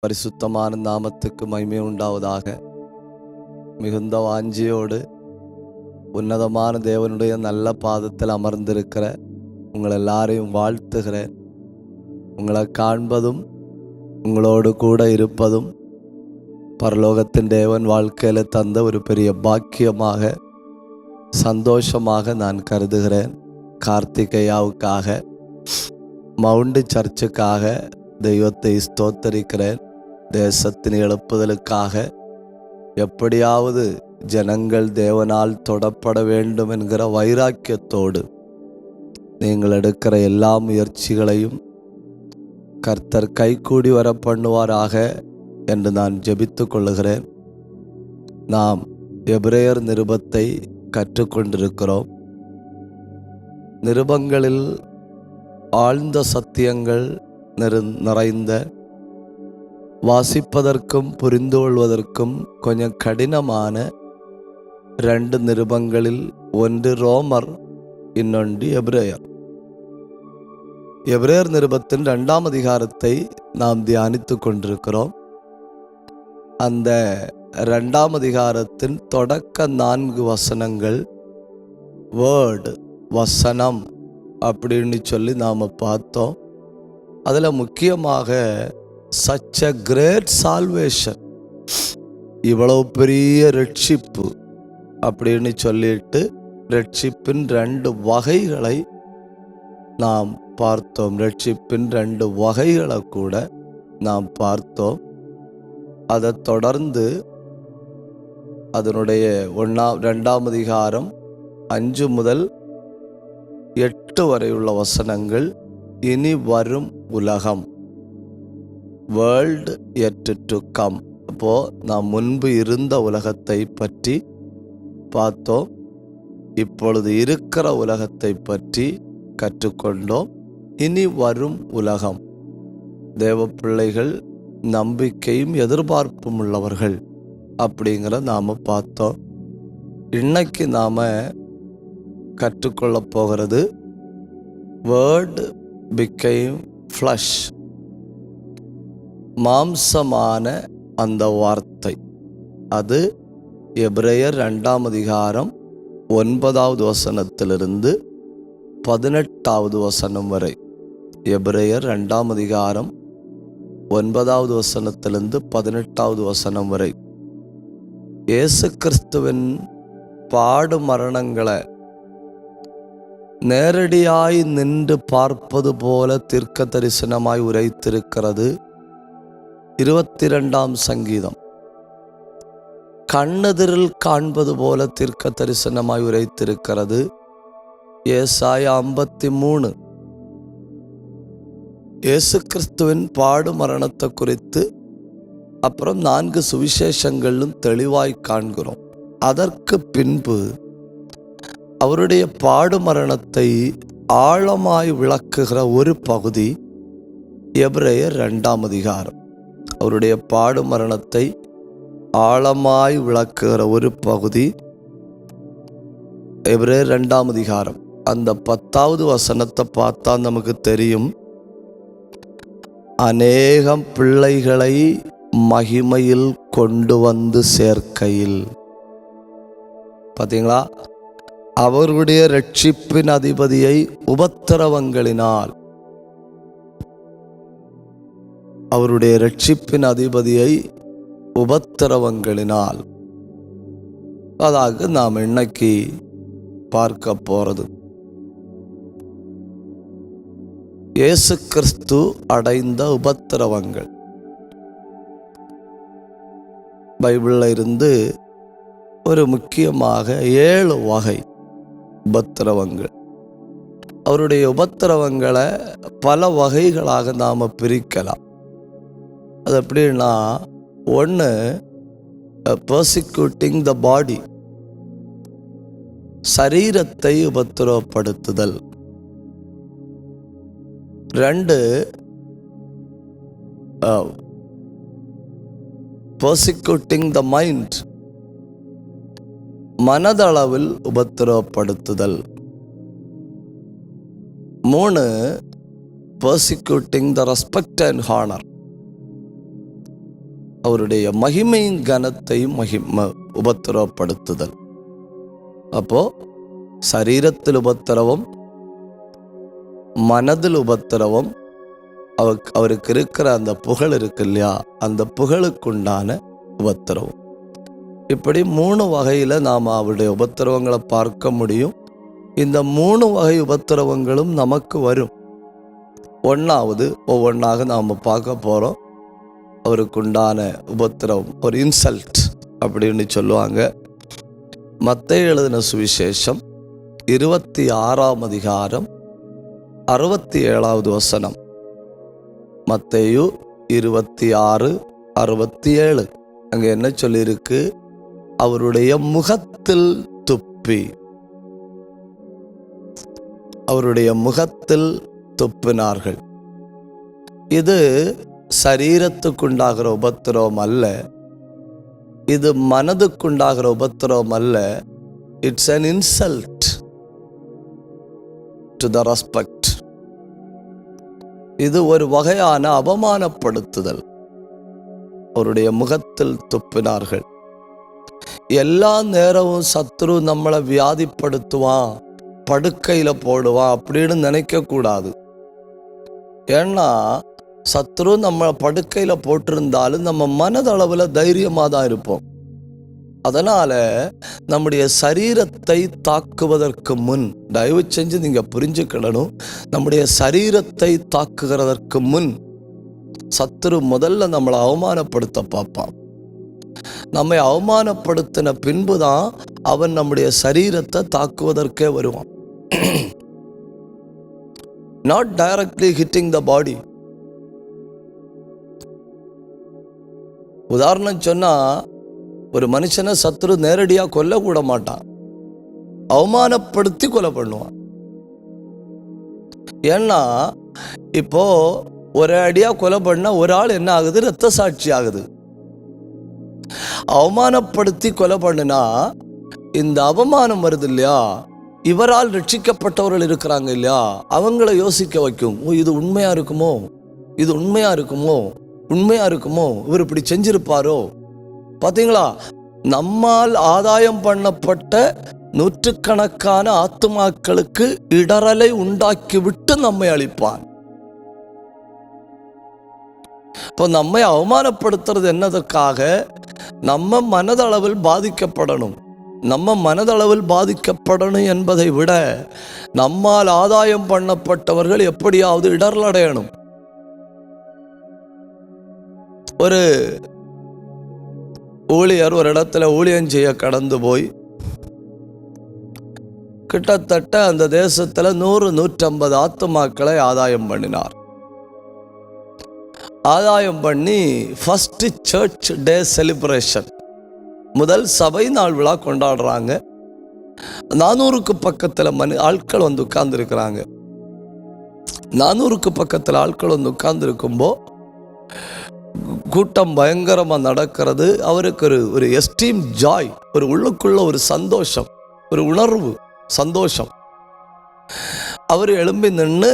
பரிசுத்தமான நாமத்துக்கு மகிமை உண்டாவதாக. மிகுந்த வாஞ்சியோடு உன்னதமான தேவனுடைய நல்ல பாதத்தில் அமர்ந்திருக்கிற உங்கள் எல்லாரையும் வாழ்த்துகிறேன். உங்களை காண்பதும் உங்களோடு கூட இருப்பதும் பரலோகத்தின் தேவன் வாழ்க்கையில் தந்த ஒரு பெரிய பாக்கியமாக சந்தோஷமாக நான் கருதுகிறேன். கார்த்திகையாவுக்காக மவுண்ட் சர்ச்சுக்காக தெய்வத்தை ஸ்தோத்தரிக்கிறேன். தேசத்தின் எழுப்புதலுக்காக எப்படியாவது ஜனங்கள் தேவனால் தொடப்பட வேண்டும் என்கிற வைராக்கியத்தோடு நீங்கள் எடுக்கிற எல்லா முயற்சிகளையும் கர்த்தர் கைகூடி வர பண்ணுவாராக என்று நான் ஜெபித்து கொள்ளுகிறேன். நாம் எபிரேயர் நிருபத்தை கற்றுக்கொண்டிருக்கிறோம். நிருபங்களில் ஆழ்ந்த சத்தியங்கள் நிறைந்த, வாசிப்பதற்கும் புரிந்து கொள்வதற்கும் கொஞ்சம் கடினமான 2 நிருபங்களில் ஒன்று ரோமர், இன்னொன்று எபிரேயர். எபிரேயர் நிருபத்தின் 2ஆம் அதிகாரத்தை நாம் தியானித்து கொண்டிருக்கிறோம். அந்த 2ஆம் அதிகாரத்தின் தொடக்க 4 வசனங்கள் வேர்டு, வசனம் அப்படின்னு சொல்லி நாம் பார்த்தோம். அதில் முக்கியமாக such a great salvation, இவ்வளவு பெரிய ரட்சிப்பு அப்படின்னு சொல்லிட்டு ரட்சிப்பின் 2 வகைகளை நாம் பார்த்தோம். ரட்சிப்பின் 2 வகைகளை கூட நாம் பார்த்தோம். அதை தொடர்ந்து அதனுடைய 2ஆம் அதிகாரம் 5 முதல் 8 வரை உள்ள வசனங்கள் இனி வரும் உலகம், வேர்ல்டு yet to come. அப்போ நாம் முன்பு இருந்த உலகத்தை பற்றி பார்த்தோம். இப்பொழுது இருக்கிற உலகத்தை பற்றி கற்றுக்கொண்டோம். இனி வரும் உலகம், தேவ பிள்ளைகள் நம்பிக்கையும் எதிர்பார்ப்பும் உள்ளவர்கள் அப்படிங்கிற நாம் பார்த்தோம். இன்னைக்கு நாம் கற்றுக்கொள்ள போகிறது வேர்ட் became flesh, மாம்சமான அந்த வார்த்தை. அது எபிரேயர் 2ஆம் அதிகாரம் 9வது வசனத்திலிருந்து 18வது வசனம் வரை. எபிரேயர் 2ஆம் அதிகாரம் 9வது வசனத்திலிருந்து 18வது வசனம் வரை இயேசு கிறிஸ்துவின் பாடு மரணங்களை நேரடியாய் நின்று பார்ப்பது போல தீர்க்க தரிசனமாய் உரைத்திருக்கிறது 22ஆம் சங்கீதம். கண்ணெதிரில் காண்பது போல தீர்க்க தரிசனமாய் உரைத்திருக்கிறது ஏசாயா 53. இயேசு கிறிஸ்துவின் பாடு மரணத்தை குறித்து அப்புறம் 4 சுவிசேஷங்களும் தெளிவாய் காண்கிறோம். அதற்கு பின்பு அவருடைய பாடு மரணத்தை ஆழமாய் விளக்குகிற ஒரு பகுதி எபிரேயர் 2ஆம் அதிகாரம். அவருடைய பாடு மரணத்தை ஆழமாய் விளக்குகிற ஒரு பகுதி எபிரேயர் 2ஆம் அதிகாரம். அந்த 10வது வசனத்தை பார்த்தா நமக்கு தெரியும், அநேகம் பிள்ளைகளை மகிமையில் கொண்டு வந்து சேர்க்கையில். பார்த்தீங்களா? அவருடைய ரட்சிப்பின் அதிபதியை உபத்திரவங்களினால், அவருடைய ரட்சிப்பின் அதிபதியை உபத்திரவங்களினால், அதாக நாம் இன்னைக்கு பார்க்க போறது இயேசு கிறிஸ்து அடைந்த உபத்திரவங்கள். பைபிளில் இருந்து ஒரு முக்கியமாக 7 வகை உபத்திரவங்கள். அவருடைய உபத்திரவங்களை பல வகைகளாக நாம் பிரிக்கலாம். அது எப்படின்னா, 1 persecuting the body, சரீரத்தை உபத்திரவப்படுத்துதல். 2 persecuting the mind, மனதளவில் உபத்திரவப்படுத்துதல். 3 persecuting the respect and honor, அவருடைய மகிமையின் கனத்தையும் உபத்திரவப்படுத்துதல். அப்போ சரீரத்தில் உபத்திரவம், மனதில் உபத்திரவம், அவருக்கு இருக்கிற அந்த புகழ் இருக்கு இல்லையா, அந்த புகழுக்குண்டான உபத்திரவம். இப்படி 3 வகையில் நாம் அவருடைய உபத்திரவங்களை பார்க்க முடியும். இந்த 3 வகை உபத்திரவங்களும் நமக்கு வரும். ஒன்றாவது ஒவ்வொன்றாக நாம் பார்க்க போகிறோம். அவருக்குண்டான உபத்திரவம் ஒரு இன்சல்ட் அப்படின்னு சொல்லுவாங்க. மத்தேயு எழுதின சுவிசேஷம் 26ஆம் அதிகாரம் 67வது வசனம். மத்தேயு 26:67. அங்கே என்ன சொல்லியிருக்கு? அவருடைய முகத்தில் துப்பி, அவருடைய முகத்தில் துப்பினார்கள். இது சரீரத்துக்குண்டாகிற உபத்திரவம் அல்ல, இது மனதுக்குண்டாகிற உபத்திரவம் அல்ல. It's an insult to the respect. இது ஒரு வகையான அவமானப்படுத்துதல். அவருடைய முகத்தில் துப்பினார்கள். எல்லா நேரமும் சத்ரு நம்மளை வியாதிப்படுத்துவான், படுக்கையில் போடுவான் அப்படின்னு நினைக்கக்கூடாது. ஏன்னா சத்ரு நம்ம படுக்கையில் போட்டிருந்தாலும் நம்ம மனதளவில் தைரியமாக தான் இருப்போம். அதனால் நம்முடைய சரீரத்தை தாக்குவதற்கு முன், தயவு செஞ்சு நீங்கள் புரிஞ்சுக்கிடணும், நம்முடைய சரீரத்தை தாக்குகிறதற்கு முன் சத்ரு முதல்ல நம்மளை அவமானப்படுத்த பார்ப்பான். நம்மை அவமானப்படுத்தின பின்பு தான் அவன் நம்முடைய சரீரத்தை தாக்குவதற்கே வருவான். Not directly hitting the body. உதாரணம் சொன்னா, ஒரு மனுஷனை சத்ரு நேரடியாக கொல்ல கூட மாட்டான், அவமானப்படுத்தி கொலை பண்ணுவான். ஏன்னா இப்போ ஒரு அடியா கொலை பண்ண ஒரு ஆள் என்ன ஆகுது? இரத்த சாட்சி ஆகுது. அவமானப்படுத்தி கொலை பண்ணுனா இந்த அவமானம் வருது இல்லையா, இவரால் ரட்சிக்கப்பட்டவர்கள் இருக்கிறாங்க இல்லையா, அவங்கள யோசிக்க வைக்கும். ஓ, இது உண்மையா இருக்குமோ, இது உண்மையா இருக்குமோ, உண்மையா இருக்குமோ, இவர் இப்படி செஞ்சிருப்பாரோ. பார்த்தீங்களா, நம்மால் ஆதாயம் பண்ணப்பட்ட நூற்றுக்கணக்கான ஆத்துமாக்களுக்கு இடரலை உண்டாக்கிவிட்டு நம்மை அழிப்பான். இப்போ நம்மை அவமானப்படுத்துறது என்னதற்காக? நம்ம மனதளவில் பாதிக்கப்படணும். நம்ம மனதளவில் பாதிக்கப்படணும் என்பதை விட நம்மால் ஆதாயம் பண்ணப்பட்டவர்கள் எப்படியாவது இடரல் அடையணும். ஒரு ஊழியர் ஒரு இடத்துல ஊழியம் செய்ய கடந்து போய் கிட்டத்தட்ட அந்த தேசத்துல 100-150 ஆத்துமாக்களை ஆதாயம் பண்ணினார். ஆதாயம் பண்ணி ஃபர்ஸ்ட் சர்ச் டே செலிப்ரேஷன், முதல் சபை நாள் விழா கொண்டாடுறாங்க. 400க்கு பக்கத்தில் ஆட்கள் வந்து உட்கார்ந்துருக்கிறாங்க. 400க்கு பக்கத்தில் ஆட்கள் வந்து உட்கார்ந்துருக்கும்போ கூட்டம் பயங்கரமாக நடக்கிறது. அவருக்கு ஒரு எஸ்டீம் ஜாய், ஒரு உள்ளுக்குள்ள ஒரு சந்தோஷம், ஒரு உணர்வு சந்தோஷம். அவர் எழும்பி நின்று,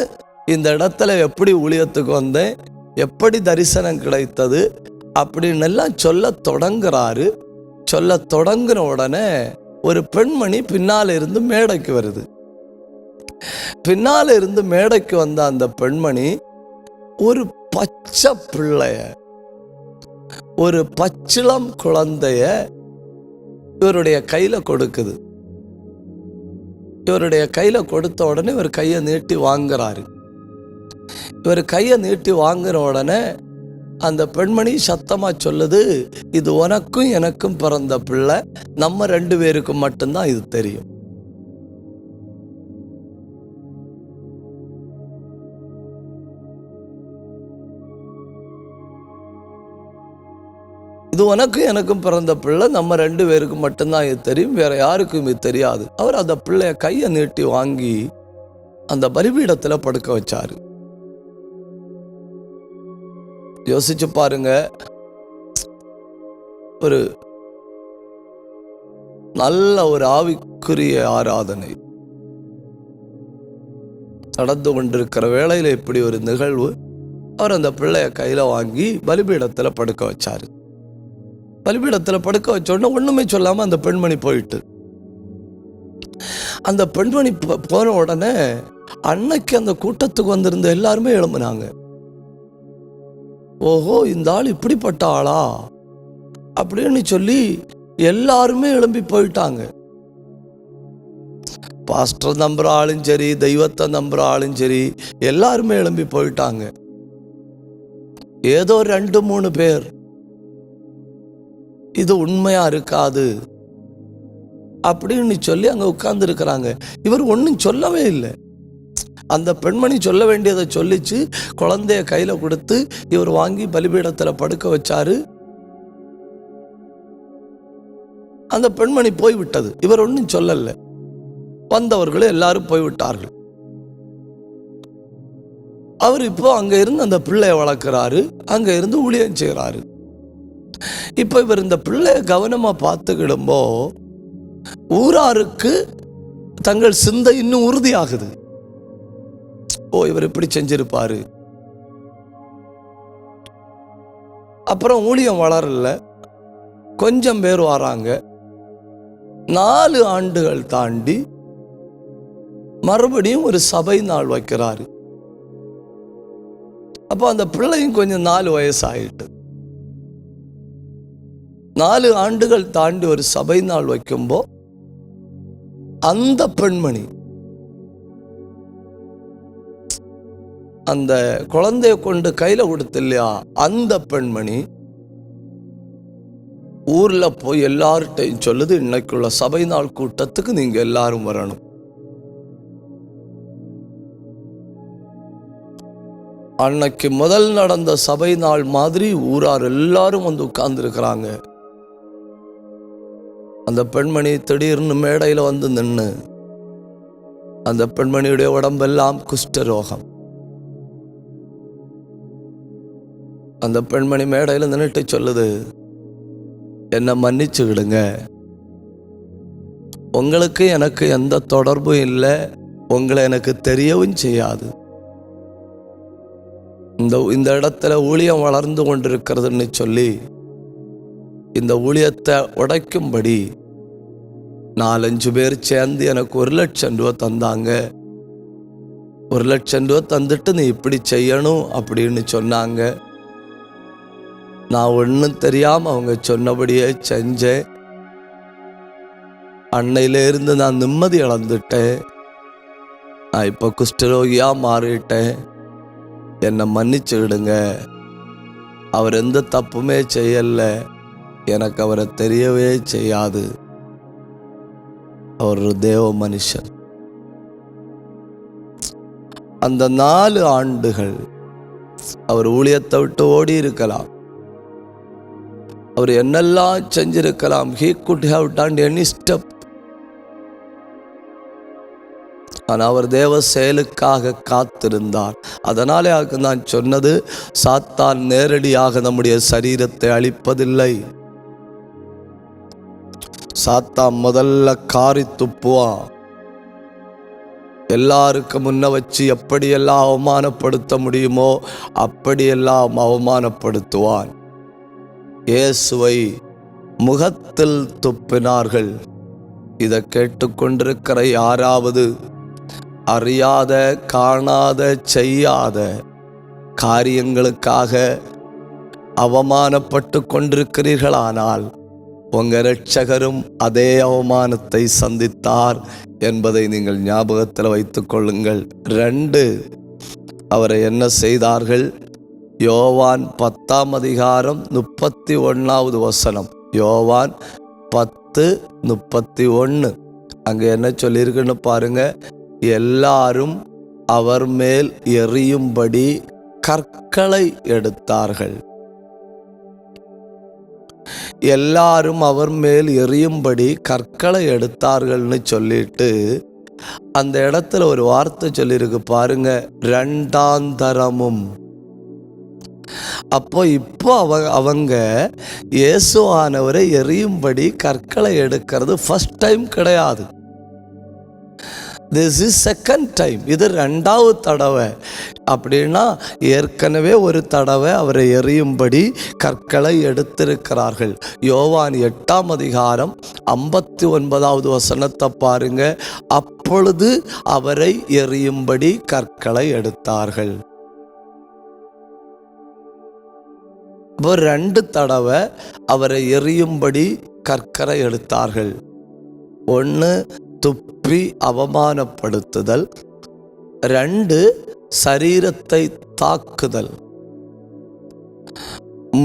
இந்த இடத்துல எப்படி ஊழியத்துக்கு வந்தேன், எப்படி தரிசனம் கிடைத்தது அப்படின்னு எல்லாம் சொல்ல தொடங்குறாரு. சொல்ல தொடங்கின உடனே ஒரு பெண்மணி பின்னால இருந்து மேடைக்கு வருது. பின்னால இருந்து மேடைக்கு வந்த அந்த பெண்மணி ஒரு பச்சை பிள்ளைய, ஒரு பச்சிளம் குழந்தைய இவருடைய கையில கொடுக்குது. இவருடைய கையில கொடுத்த உடனே இவர் கையை நீட்டி வாங்குறாரு. இவர் கையை நீட்டி வாங்குற உடனே அந்த பெண்மணி சத்தமா சொல்லுது, இது உனக்கும் எனக்கும் பிறந்த பிள்ளை, நம்ம 2 பேருக்கும் மட்டும்தான் இது தெரியும். இது உனக்கும் எனக்கும் பிறந்த பிள்ளை, நம்ம 2 பேருக்கும் மட்டும்தான் இது தெரியும், வேற யாருக்கும் இது தெரியாது. அவர் அந்த பிள்ளைய கையை நீட்டி வாங்கி அந்த பலிபீடத்துல படுக்க வச்சாரு. யோசிச்சு பாருங்க, ஒரு நல்ல ஒரு ஆவிக்குரிய ஆராதனை நடந்து கொண்டிருக்கிற வேளையில இப்படி ஒரு நிகழ்வு. அவர் அந்த பிள்ளைய கையில வாங்கி பலிபீடத்துல படுக்க வச்சாரு. பலிபீடத்தில் படுக்க வச்ச உடனே ஒண்ணுமே சொல்லாம அந்த பெண்மணி போயிட்டு, அந்த பெண்மணி போன உடனே அன்னைக்கு அந்த கூட்டத்துக்கு வந்திருந்த எல்லாருமே எழும்புனாங்க. ஓஹோ, இந்த ஆள் இப்படிப்பட்ட ஆளா அப்படின்னு சொல்லி எல்லாருமே எழும்பி போயிட்டாங்க. பாஸ்டர் நம்புற ஆளும் சரி, தெய்வத்தை நம்புற ஆளும் சரி, எல்லாருமே எழும்பி போயிட்டாங்க. ஏதோ 2-3 பேர் இது உண்மையா இருக்காது அப்படின்னு சொல்லி அங்க உட்கார்ந்து இருக்கிறாங்க. இவர் ஒன்னும் சொல்லவே இல்லை. அந்த பெண்மணி சொல்ல வேண்டியதை சொல்லிச்சு. குழந்தைய கையில கொடுத்து இவர் வாங்கி பலிபீடத்துல படுக்க வச்சாரு. அந்த பெண்மணி போய்விட்டது. இவர் ஒன்னும் சொல்லல. வந்தவர்களும் எல்லாரும் போய்விட்டார்கள். அவர் இப்போ அங்க இருந்து அந்த பிள்ளைய வளர்க்கிறாரு, அங்க இருந்து ஊழியம் செய்கிறாரு. இப்ப இவர் இந்த பிள்ளைய கவனமா பார்த்துக்கிடும்போ ஊராருக்கு தங்கள் சிந்தை இன்னும் உறுதியாகுது. ஓ, இவர் இப்படி செஞ்சிருப்பாரு. அப்புறம் ஊழியம் வளரல, கொஞ்சம் பேர் வராங்க. 4 ஆண்டுகள் தாண்டி மறுபடியும் ஒரு சபை நாள் வைக்கிறாரு. அப்போ அந்த பிள்ளையும் கொஞ்சம் 4 வயசு ஆயிட்டு. 4 ஆண்டுகள் தாண்டி ஒரு சபை நாள் வைக்கும்போ அந்த பெண்மணி அந்த குழந்தைய கொண்டு கையில கொடுத்து இல்லையா, அந்த பெண்மணி ஊர்ல போய் எல்லார்ட்டையும் சொல்லுது, இன்னைக்குள்ள சபை நாள் கூட்டத்துக்கு நீங்க எல்லாரும் வரணும். அன்னைக்கு முதல் நடந்த சபை நாள் மாதிரி ஊரார் எல்லாரும் வந்து உட்கார்ந்து இருக்கிறாங்க. அந்த பெண்மணி திடீர்னு மேடையில வந்து நின்று, அந்த பெண்மணியுடைய உடம்பெல்லாம் குஷ்டரோகம். அந்த பெண்மணி மேடையில நின்னுட்டு சொல்லுது, என்னை மன்னிச்சுக்கிடுங்க, உங்களுக்கு எனக்கு எந்த தொடர்பும் இல்லை, உங்களை எனக்கு தெரியவும் செய்யாது. இந்த இடத்துல ஊழியம் வளர்ந்து கொண்டிருக்கிறதுன்னு சொல்லி இந்த ஊழியத்தை உடைக்கும்படி 4-5 பேர் சேர்ந்து எனக்கு 1 லட்சம் ரூபா தந்தாங்க. 1 லட்சம் ரூபா தந்துட்டு நீ இப்படி செய்யணும் அப்படின்னு சொன்னாங்க. நான் ஒன்றும் தெரியாம அவங்க சொன்னபடியே செஞ்சேன். அன்னையிலிருந்து நான் நிம்மதி இழந்துட்டேன். நான் இப்போ குஷ்டரோகியா மாறிட்டேன். என்னை மன்னிச்சுக்கிடுங்க. அவர் எந்த தப்புமே செய்யல, எனக்கு அவரை தெரியவே செய்யாது. அவர் ஒரு தேவ மனுஷன். அந்த 4 ஆண்டுகள் அவர் ஊழியத்தை விட்டு ஓடி இருக்கலாம். அவர் என்னெல்லாம் செஞ்சிருக்கலாம். He could have done any step. ஆனால் அவர் தேவ செயலுக்காக காத்திருந்தார். அதனாலே நான் சொன்னது, சாத்தான் நேரடியாக நம்முடைய சரீரத்தை அழிப்பதில்லை. சாத்தான் முதல்ல காரி துப்புவான். எல்லாருக்கும் முன்ன வச்சு எப்படியெல்லாம் அவமானப்படுத்த முடியுமோ அப்படியெல்லாம் அவமானப்படுத்துவான். இயேசுவை முகத்தில் துப்பினார்கள். இதை கேட்டுக்கொண்டிருக்கிற யாராவது அறியாத, காணாத, செய்யாத காரியங்களுக்காக அவமானப்பட்டு கொண்டிருக்கிறீர்களானால் உங்க இரட்சகரும் அதே அவமானத்தை சந்தித்தார் என்பதை நீங்கள் ஞாபகத்தில் வைத்துக் கொள்ளுங்கள். 2, அவரை என்ன செய்தார்கள்? யோவான் 10ஆம் அதிகாரம் 31வது வசனம். யோவான் 10:31. அங்க என்ன சொல்லியிருக்குன்னு பாருங்க. எல்லாரும் அவர் மேல் எறியும்படி கற்களை எடுத்தார்கள். எல்லாரும் அவர் மேல் எறியும்படி கற்களை எடுத்தார்கள்னு சொல்லிட்டு அந்த இடத்துல ஒரு வார்த்தை சொல்லியிருக்கு பாருங்க, 2ஆந்தரமும். அப்போ இப்போ அவங்க இயேசுவானவரை எறியும்படி கற்களை எடுக்கிறது ஃபர்ஸ்ட் டைம் கிடையாது. திஸ் இஸ் செகண்ட் டைம், இது ரெண்டாவது தடவை. அப்படின்னா ஏற்கனவே ஒரு தடவை அவரை எறியும்படி கற்களை எடுத்திருக்கிறார்கள். யோவான் 8ஆம் அதிகாரம் 59வது வசனத்தை பாருங்க. அப்பொழுது அவரை எறியும்படி கற்களை எடுத்தார்கள். இப்போ 2 தடவை அவரை எறியும்படி கற்களை எடுத்தார்கள். 1 துப்பி அவமானப்படுத்துதல், 2 சரீரத்தை தாக்குதல்.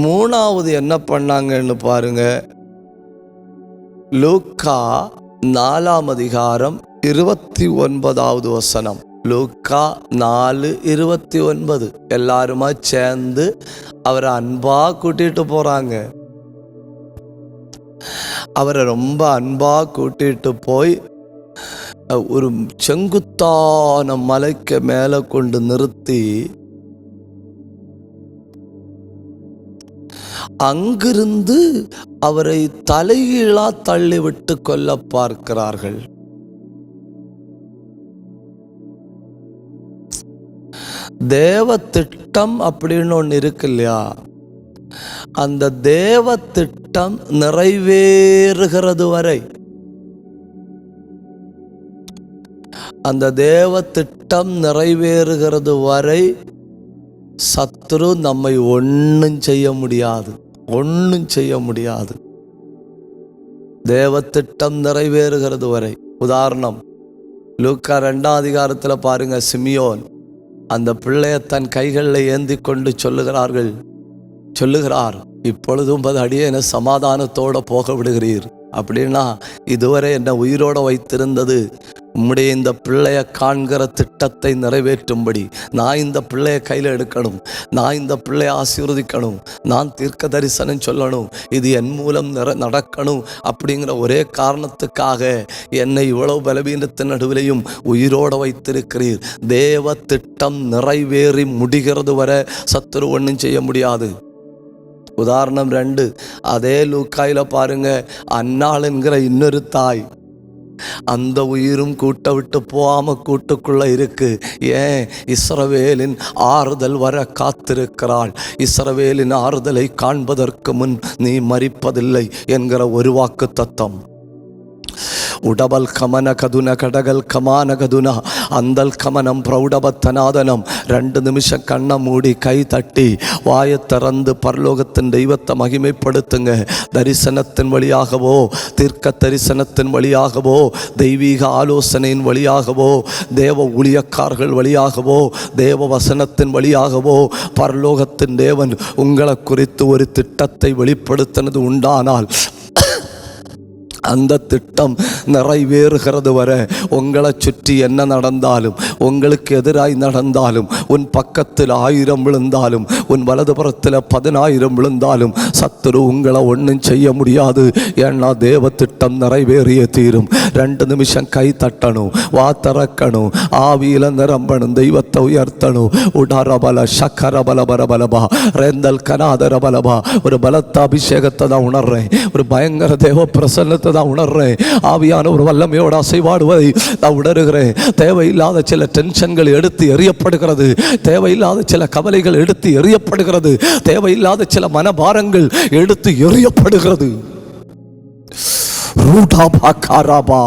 3வது என்ன பண்ணாங்கன்னு பாருங்க. லூக்கா 4ஆம் அதிகாரம் 29வது வசனம். லூக்கா 4:29. எல்லாருமா சேர்ந்து அவரை அன்பா கூட்டிட்டு போறாங்க. அவரை ரொம்ப அன்பா கூட்டிட்டு போய் ஒரு செங்குத்தான மலைக்கு மேலே கொண்டு நிறுத்தி அங்கிருந்து அவரை தலைகீழா தள்ளிவிட்டு கொல்ல பார்க்கிறார்கள். தேவ திட்டம் அப்படின்னு ஒன்று இருக்கு இல்லையா? அந்த தேவ திட்டம் நிறைவேறுகிறது வரை, அந்த தேவ திட்டம் நிறைவேறுகிறது வரை சத்துரு நம்மை ஒன்றும் செய்ய முடியாது, ஒன்றும் செய்ய முடியாது. தேவ திட்டம் நிறைவேறுகிறது வரை. உதாரணம், லூக்கா 2ஆம் அதிகாரத்தில் பாருங்க. சிமியோன் அந்த பிள்ளைய தன் கைகளில் ஏந்தி கொண்டு சொல்லுகிறார், இப்பொழுதும் 10 அடியேன சமாதானத்தோடு போக விடுகிறீர். அப்படின்னா இதுவரை என்னை உயிரோடு வைத்திருந்தது உம்முடைய இந்த பிள்ளைய காண்கிற திட்டத்தை நிறைவேற்றும்படி நான் இந்த பிள்ளைய கையில் எடுக்கணும், நான் இந்த பிள்ளைய ஆசீர்வதிக்கணும், நான் தீர்க்க தரிசனம் சொல்லணும், இது என் மூலம் நடக்கணும் அப்படிங்கிற ஒரே காரணத்துக்காக என்னை இவ்வளவு பலவீனத்தின் நடுவிலையும் உயிரோடு வைத்திருக்கிறீர். தேவ திட்டம் நிறைவேறி முடிகிறது வரை சத்துரு ஒன்றும் செய்ய முடியாது. உதாரணம் 2, அதே லூக்காயில பாருங்க. அன்னாள் என்கிற இன்னொரு தாய், அந்த உயிரும் கூட்ட விட்டு போகாம கூட்டுக்குள்ள இருக்கு. ஏன்? இஸ்ரவேலின் ஆறுதல் வர காத்திருக்கிறாள். இஸ்ரவேலின் ஆறுதலை காண்பதற்கு முன் நீ மரிப்பதில்லை என்கிற ஒரு வாக்கு தத்தம். உடபல் கமன கதுன கடகல் கமான கதுனா அந்தல் கமனம் பிரௌடபத்தநாதனம். 2 நிமிஷம் கண்ணை மூடி கை தட்டி வாயை திறந்து பரலோகத்தின் தெய்வத்தை மகிமைப்படுத்துங்க. தரிசனத்தின் வழியாகவோ, தீர்க்க தரிசனத்தின் வழியாகவோ, தெய்வீக ஆலோசனையின் வழியாகவோ, தேவ ஊழியக்காரர்கள் வழியாகவோ, தேவ வசனத்தின் வழியாகவோ பரலோகத்தின் தேவன் உங்களை குறித்து ஒரு திட்டத்தை வெளிப்படுத்தினது உண்டானால் அந்த திட்டம் நிறைவேறுகிறது வரை உங்களை சுற்றி என்ன நடந்தாலும், உங்களுக்கு எதிராய் நடந்தாலும், உன் பக்கத்தில் 1000 விழுந்தாலும், உன் வலதுபுறத்தில் 10,000 விழுந்தாலும் சத்துரு உங்களை ஒன்றும் செய்ய முடியாது. ஏன்னா தேவ திட்டம் நிறைவேறிய தீரும். 2 நிமிஷம் கை தட்டணும், வா திறக்கணும், ஆவியில நிரம்பணும், தெய்வத்தை உயர்த்தணும். உடரபல சக்கரபல பரபலபா ரேந்தல் கனாதர பலபா. ஒரு பலத்த அபிஷேகத்தை தான் உணர்றேன், ஒரு பயங்கர தேவ பிரசன்னத்தை தான் உணர்றேன். ஆவியான ஒரு வல்லமையோட அசைவாடுவதை நான் உணர்கிறேன். தேவையில்லாத சில டென்ஷன்கள் எடுத்து எறியப்படுகிறது, தேவையில்லாத சில கவலைகள் எடுத்து எறியப்படுகிறது, தேவையில்லாத சில மனபாரங்கள் எடுத்து எறியப்படுகிறது. ரூடாபா காராபா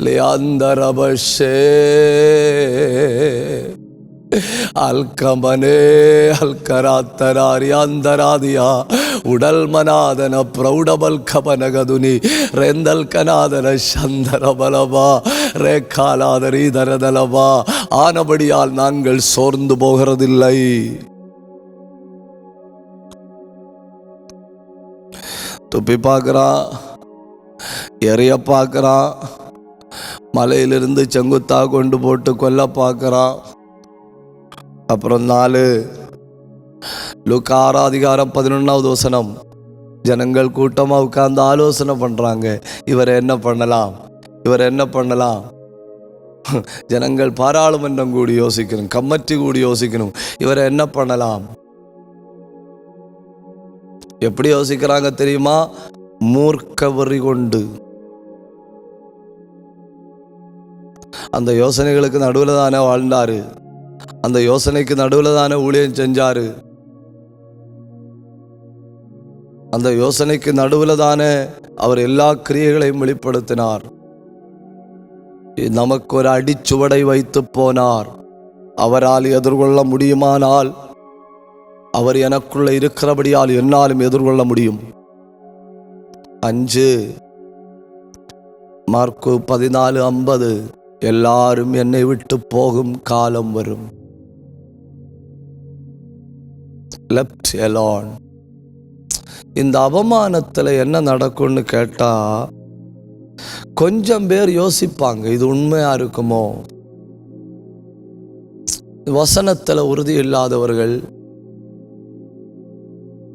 லியாந்தரபஷே அல்கமனே அல்கராத்தராரியாந்தராதியா உடல் மனாதன பிரௌடபல் கபனகதுனி ரெந்தல் கனாதன சந்தரபலவா ரேக்காலாதரி தரதலவா. ஆனபடியால் நாங்கள் சோர்ந்து போகிறதில்லை. துப்பி பார்க்குறான், எறிய பார்க்குறான், மலையிலிருந்து செங்குத்தா கொண்டு போட்டு கொல்ல பார்க்குறான். அப்புறம் 4 லூக்கா 6ஆம் அதிகாரம் 11வது வசனம். ஜனங்கள் கூட்டமாக உட்கார்ந்து ஆலோசனை பண்ணுறாங்க, இவர் என்ன பண்ணலாம், இவர் என்ன பண்ணலாம். ஜனங்கள் பாராளுமன்றம் கூடி யோசிக்கணும், கமிட்டி கூடி யோசிக்கணும், இவரை என்ன பண்ணலாம். எப்படி யோசிக்கிறாங்க தெரியுமா? மூர்க்க வெறி கொண்டு. அந்த யோசனைகளுக்கு நடுவில் தானே வாழ்ந்தாரு, அந்த யோசனைக்கு நடுவில் தானே ஊழியம் செஞ்சாரு, அந்த யோசனைக்கு நடுவில் தானே அவர் எல்லா கிரியைகளையும் வெளிப்படுத்தினார். நமக்கு ஒரு அடிச்சுவடை வைத்து போனார். அவரால் எதிர்கொள்ள முடியுமானால் அவர் எனக்குள்ள இருக்கிறபடியால் என்னாலும் எதிர்கொள்ள முடியும். 5 மார்க்கு 14:50 எல்லாரும் என்னை விட்டு போகும் காலம் வரும். Left alone. இந்த அவமானத்தில் என்ன நடக்கும்னு கேட்டா, கொஞ்சம் பேர் யோசிப்பாங்க, இது உண்மையா இருக்குமோ? வசனத்தில் உறுதி இல்லாதவர்கள்,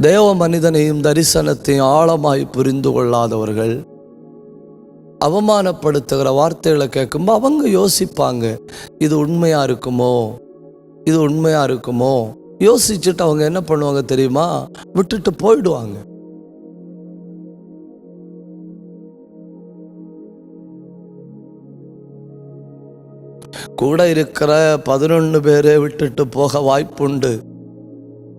தேவ மனிதனையும் தரிசனத்தையும் ஆழமாய் புரிந்து கொள்ளாதவர்கள் அவமானப்படுத்துகிற வார்த்தைகளை கேட்கும்போது அவங்க யோசிப்பாங்க, இது உண்மையா இருக்குமோ, இது உண்மையா இருக்குமோ? யோசிச்சுட்டு அவங்க என்ன பண்ணுவாங்க தெரியுமா? விட்டுட்டு போயிடுவாங்க. கூட இருக்கிற 11 பேரை விட்டுட்டு போக வாய்ப்புண்டு.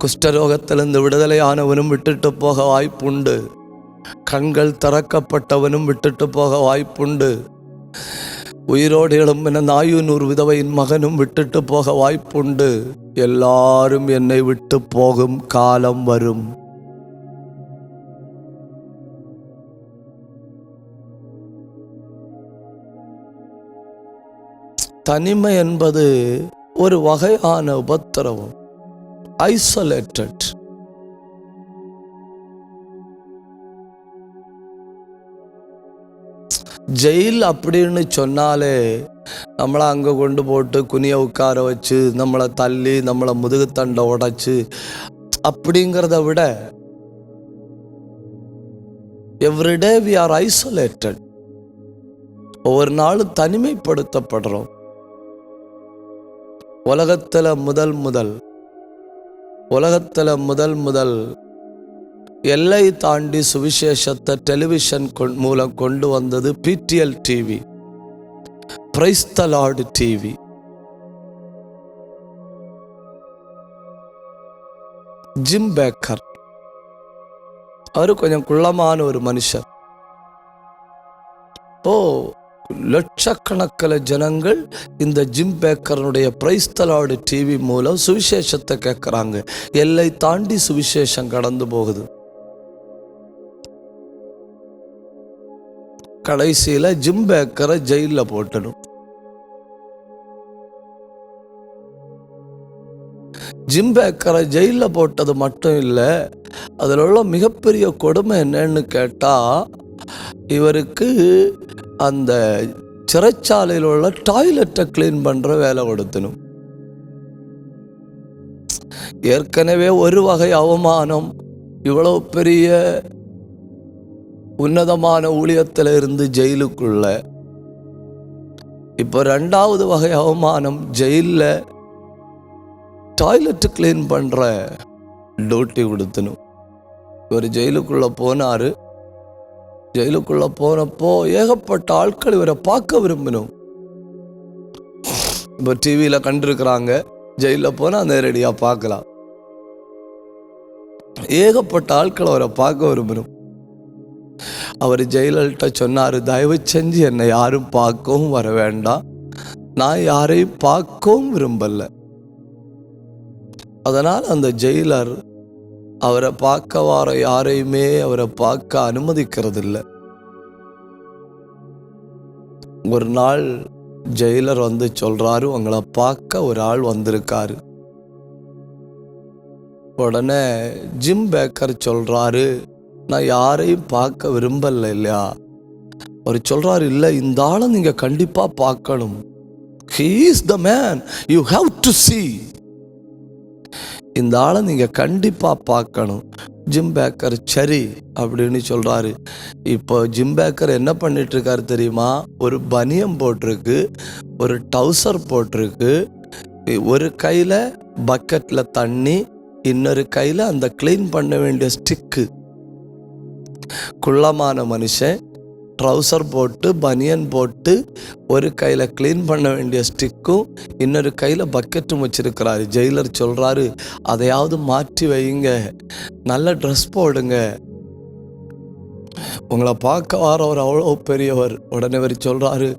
குஷ்டரோகத்திலிருந்து விடுதலையானவனும் விட்டுட்டு போக வாய்ப்புண்டு. கண்கள் திறக்கப்பட்டவனும் விட்டுட்டு போக வாய்ப்புண்டு. உயிரோடு எழும்பின நாயுனூர் விதவையின் மகனும் விட்டுட்டு போக வாய்ப்புண்டு. எல்லாரும் என்னை விட்டு போகும் காலம் வரும். தனிமை என்பது ஒரு வகையான உபத்திரவம். ஐசோலேட்டட். ஜெயில் அப்படின்னு சொன்னாலே நம்மளை அங்கே கொண்டு போட்டு குனிய உட்கார வச்சு நம்மளை தள்ளி நம்மளை முதுகுத்தண்டை உடைச்சு அப்படிங்கிறத விட எவ்ரிடே வி ஆர் ஐசோலேட்டட். ஒவ்வொரு நாளும் தனிமைப்படுத்தப்படுறோம். உலகத்தில் முதல் எல்லை தாண்டி சுவிசேஷத்தை டெலிவிஷன் மூலம் கொண்டு வந்தது PTL TV, praise the Lord TV. Jim Bakker, அவரு கொஞ்சம் குள்ளமான ஒரு மனுஷர். லட்சக்கணக்கில் ஜனங்கள் இந்த ஜிம் பேக்கரனுடைய பிரைஸ் தி லார்ட் டிவி மூலம் சுவிசேஷத்தை கேட்குறாங்க. எல்லை தாண்டி சுவிசேஷம் கடந்து போகுது. கடைசியில் ஜிம் பேக்கரை ஜெயிலில் போட்டணும். ஜிம் பேக்கரை ஜெயிலில் போட்டது மட்டும் இல்லை, அதில் உள்ள மிகப்பெரிய கொடுமை என்னன்னு கேட்டால், இவருக்கு அந்த சிறைச்சாலையில் உள்ள டாய்லெட்டை கிளீன் பண்ணுற வேலை கொடுத்தணும். ஏற்கனவே ஒரு வகை அவமானம், இவ்வளவு பெரிய உன்னதமான ஊழியத்தில் இருந்து ஜெயிலுக்குள்ள. இப்போ 2வது வகை அவமானம், ஜெயிலில் டாய்லெட் கிளீன் பண்ணுற டியூட்டி கொடுத்தணும். இவர் ஜெயிலுக்குள்ளே போனார். ஜெயிலுக்குள்ளே போனப்போ ஏகப்பட்ட ஆட்கள் இவரை பார்க்க விரும்பினோம். இப்போ டிவியில் கண்டிருக்கிறாங்க, ஜெயிலில் போனால் நேரடியாக பார்க்கலாம். ஏகப்பட்ட ஆட்கள் அவரை பார்க்க விரும்பணும். அவர் ஜெயிலர்கிட்ட சொன்னார், தயவு செஞ்சு என்னை யாரும் பார்க்கவும் வர வேண்டாம், நான் யாரையும் பார்க்கவும் விரும்பல. அதனால் அந்த ஜெயிலர் அவரை பார்க்க வர யாரையுமே அவரை பார்க்க அனுமதிக்கிறதில்லை. ஒரு நாள் ஜெயிலர் வந்து சொல்றாரு, உங்களை பார்க்க ஒரு ஆள் வந்திருக்காரு. உடனே ஜிம் பேக்கர் சொல்றாரு, நான் யாரையும் பார்க்க விரும்பல இல்லையா? அவர் சொல்றாரு, இல்லை, இந்த ஆளை நீங்க கண்டிப்பா பார்க்கணும். He is the man you have to see. இந்த ஆளை நீங்க கண்டிப்பா பார்க்கணும். ஜிம் பேக்கர் சரி அப்படின்னு சொல்றாரு. இப்போ ஜிம் பேக்கர் என்ன பண்ணிட்டு இருக்காரு தெரியுமா? ஒரு பனியம் போட்டிருக்கு, ஒரு டவுசர் போட்டிருக்கு, ஒரு கையில பக்கெட்ல தண்ணி, இன்னொரு கையில அந்த கிளீன் பண்ண வேண்டிய ஸ்டிக்கு. குள்ளமான மனுஷன், ட்ரௌசர் போட்டு பனியன் போட்டு ஒரு கையில் க்ளீன் பண்ண வேண்டிய ஸ்டிக்கும் இன்னொரு கையில் பக்கெட்டும் வச்சிருக்கிறாரு. ஜெயிலர் சொல்கிறாரு, அதையாவது மாற்றி வைங்க, நல்ல ட்ரெஸ் போடுங்க, உங்களை பார்க்க வாரவர் அவ்வளோ பெரியவர். உடனே அவர் சொல்கிறாரு,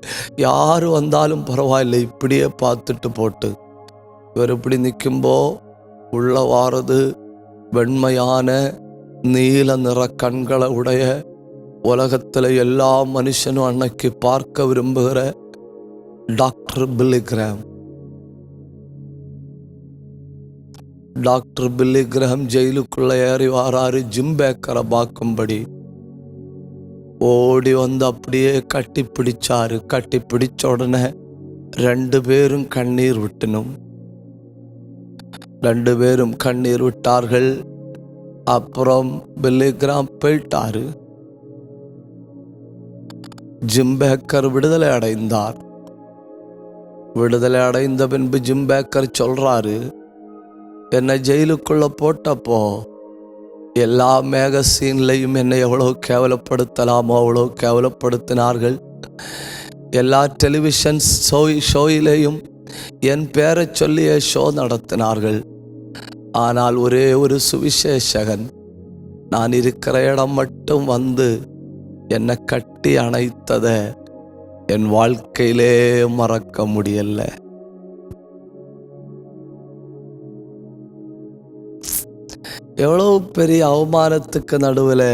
யார் வந்தாலும் பரவாயில்லை, இப்படியே பார்த்துட்டு போட்டு. இவர் இப்படி நிற்கும்போ உள்ள வாரது வெண்மையான நீல நிற கண்களை உடைய, உலகத்தில் எல்லா மனுஷனும் அன்னைக்கு பார்க்க விரும்புகிற doctor Billy Graham. Doctor Billy Graham ஜெயிலுக்குள்ள ஏறி வாராரு ஜிம் பேக்கரை பார்க்கும்படி. ஓடி வந்து அப்படியே கட்டி பிடிச்சாரு. கட்டி பிடிச்ச உடனே 2 பேரும் கண்ணீர் விட்டணும். 2 பேரும் கண்ணீர் விட்டார்கள். அப்புறம் பில்லி கிரஹாம் போயிட்டாரு. ஜிம் பேக்கர் விடுதலை அடைந்தார். விடுதலை அடைந்த பின்பு ஜிம் பேக்கர் சொல்றாரு, என்னை ஜெயிலுக்குள்ள போட்டப்போ எல்லா மேகசீன்லையும் என்னை எவ்வளோ கேவலப்படுத்தலாமோ அவ்வளோ கேவலப்படுத்தினார்கள். எல்லா டெலிவிஷன் ஷோயிலையும் என் பேரை சொல்லிய ஷோ நடத்தினார்கள். ஆனால் ஒரே ஒரு சுவிசேஷகன் நான் இருக்கிற இடம் மட்டும் வந்து என்னை கட்டி அணைத்ததை என் வாழ்க்கையிலே மறக்க முடியல. எவ்வளோ பெரிய அவமானத்துக்கு நடுவில்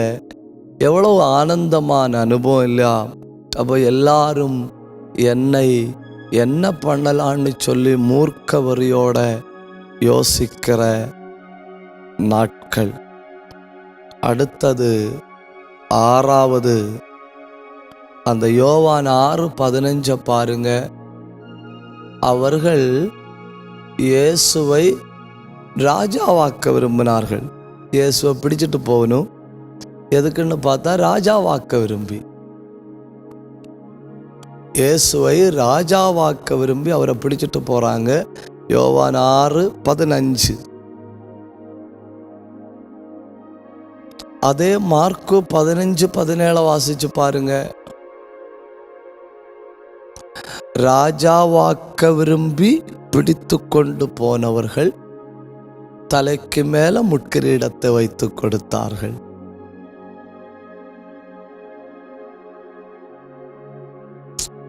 எவ்வளோ ஆனந்தமான அனுபவம் இல்லையா? அப்போ எல்லாரும் என்னை என்ன பண்ணலான்னு சொல்லி மூர்க்க வரியோட யோசிக்கிற நாட்கள். அடுத்தது 6வது, அந்த யோவான் 6:15 பாருங்க. அவர்கள் இயேசுவை ராஜாவாக்க விரும்பினார்கள். இயேசுவை பிடிச்சிட்டு போகணும், எதுக்குன்னு பார்த்தா ராஜாவாக்க விரும்பி, இயேசுவை ராஜாவாக்க விரும்பி அவரை பிடிச்சிட்டு போறாங்க. யோவான் 6:15. அதே மார்க்கு 15:17 வாசிச்சு பாருங்க. ராஜாவாக்க விரும்பி பிடித்து கொண்டு போனவர்கள் தலைக்கு மேல முட்கிரீடத்தை வைத்து கொடுத்தார்கள்.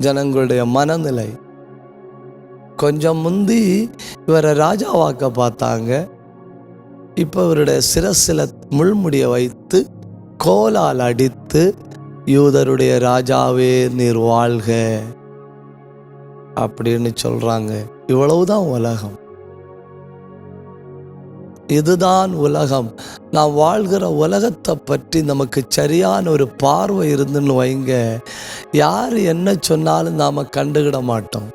ஜனங்களுடைய மனநிலை. கொஞ்சம் முந்தி இவரை ராஜாவாக்க பார்த்தாங்க, இப்போ இவருடைய சிரசில முள்முடியை வைத்து கோலால் அடித்து யூதருடைய ராஜாவே நீர் வாழ்க அப்படின்னு சொல்றாங்க. இவ்வளவுதான் உலகம், இதுதான் உலகம். நான் வாழ்கிற உலகத்தை பற்றி நமக்கு சரியான ஒரு பார்வை இருந்துன்னு வைங்க, யார் என்ன சொன்னாலும் நாம கண்டுகிட மாட்டோம்.